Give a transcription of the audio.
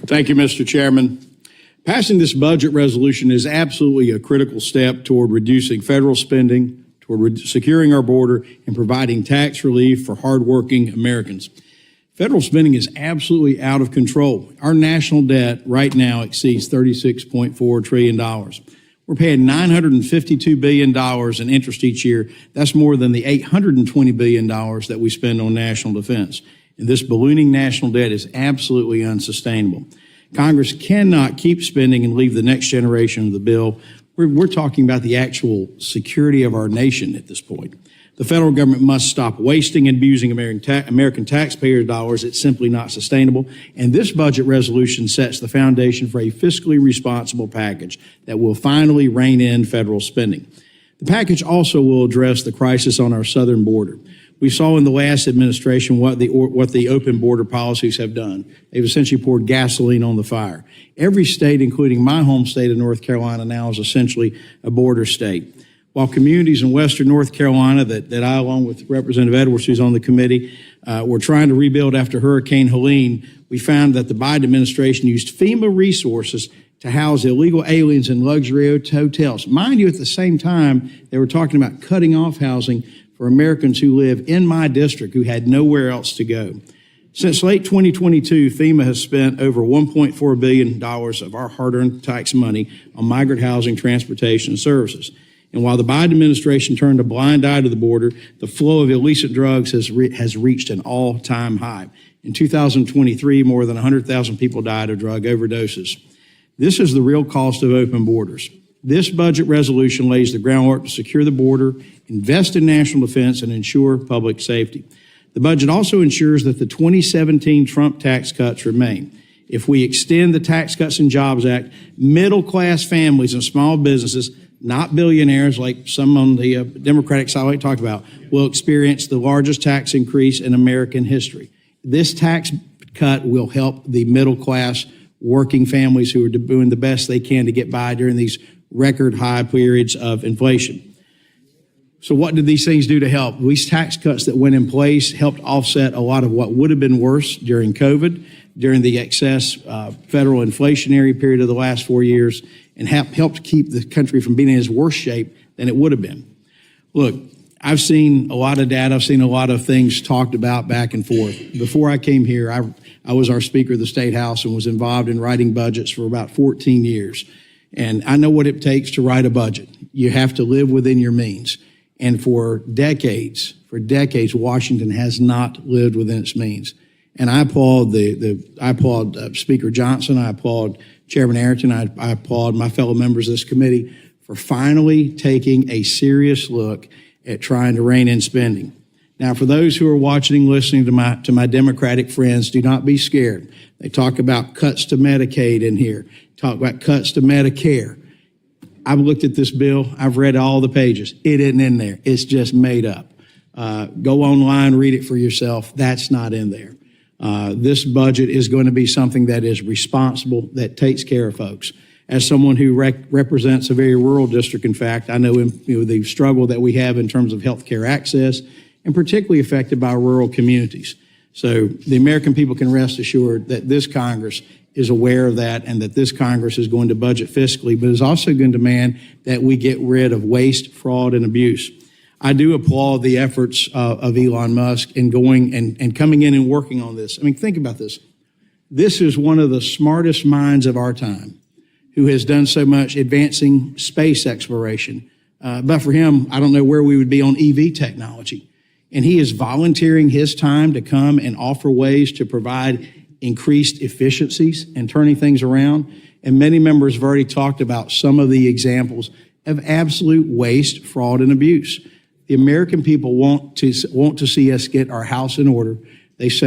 Thank you, Mr. Chairman. Passing this budget resolution is absolutely a critical step toward reducing federal spending, toward securing our border, and providing tax relief for hardworking Americans. Federal spending is absolutely out of control. Our national debt right now exceeds $36.4 trillion. We're paying $952 billion in interest each year. That's more than the $820 billion that we spend on national defense. And this ballooning national debt is absolutely unsustainable. Congress cannot keep spending and leave the next generation of the bill. We're talking about the actual security of our nation at this point. The federal government must stop wasting and abusing American taxpayer dollars. It's simply not sustainable. And this budget resolution sets the foundation for a fiscally responsible package that will finally rein in federal spending. The package also will address the crisis on our southern border. We saw in the last administration what the open border policies have done. They've essentially poured gasoline on the fire. Every state, including my home state of North Carolina, now is essentially a border state. While communities in western North Carolina that I, along with Representative Edwards, who's on the committee, were trying to rebuild after Hurricane Helene, we found that the Biden administration used FEMA resources to house illegal aliens in luxury hotels. Mind you, at the same time, they were talking about cutting off housing for Americans who live in my district who had nowhere else to go. Since late 2022, FEMA has spent over $1.4 billion of our hard-earned tax money on migrant housing, transportation, and services. And while the Biden administration turned a blind eye to the border, the flow of illicit drugs has reached an all-time high. In 2023, more than 100,000 people died of drug overdoses. This is the real cost of open borders. This budget resolution lays the groundwork to secure the border, invest in national defense, and ensure public safety. The budget also ensures that the 2017 Trump tax cuts remain. If we extend the Tax Cuts and Jobs Act, middle-class families and small businesses, not billionaires like some on the Democratic side like to talk about, will experience the largest tax increase in American history. This tax cut will help the middle-class working families who are doing the best they can to get by during these record high periods of inflation. So what did these things do to help? These tax cuts that went in place helped offset a lot of what would have been worse during COVID, during the excess federal inflationary period of the last 4 years, and helped keep the country from being in as worse shape than it would have been. Look, I've seen a lot of data. I've seen a lot of things talked about back and forth. Before I came here, I was our Speaker of the State House and was involved in writing budgets for about 14 years. And I know what it takes to write a budget. You have to live within your means. And for decades, Washington has not lived within its means. And I applaud I applaud Speaker Johnson. I applaud Chairman Arrington. I applaud my fellow members of this committee for finally taking a serious look at trying to rein in spending. Now, for those who are watching and listening to my Democratic friends, do not be scared. They talk about cuts to Medicaid in here, talk about cuts to Medicare. I've looked at this bill. I've read all the pages. It isn't in there. It's just made up. Go online, read it for yourself. That's not in there. This budget is going to be something that is responsible, that takes care of folks. As someone who represents a very rural district, in fact, I know the struggle that we have in terms of health care access, and particularly affected by rural communities. So the American people can rest assured that this Congress is aware of that and that this Congress is going to budget fiscally, but is also going to demand that we get rid of waste, fraud, and abuse. I do applaud the efforts of Elon Musk in going and coming in and working on this. I mean, think about this. This is one of the smartest minds of our time who has done so much advancing space exploration. But for him, I don't know where we would be on EV technology. And he is volunteering his time to come and offer ways to provide increased efficiencies and turning things around. And many members have already talked about some of the examples of absolute waste, fraud, and abuse. The American people want to see us get our house in order. They sent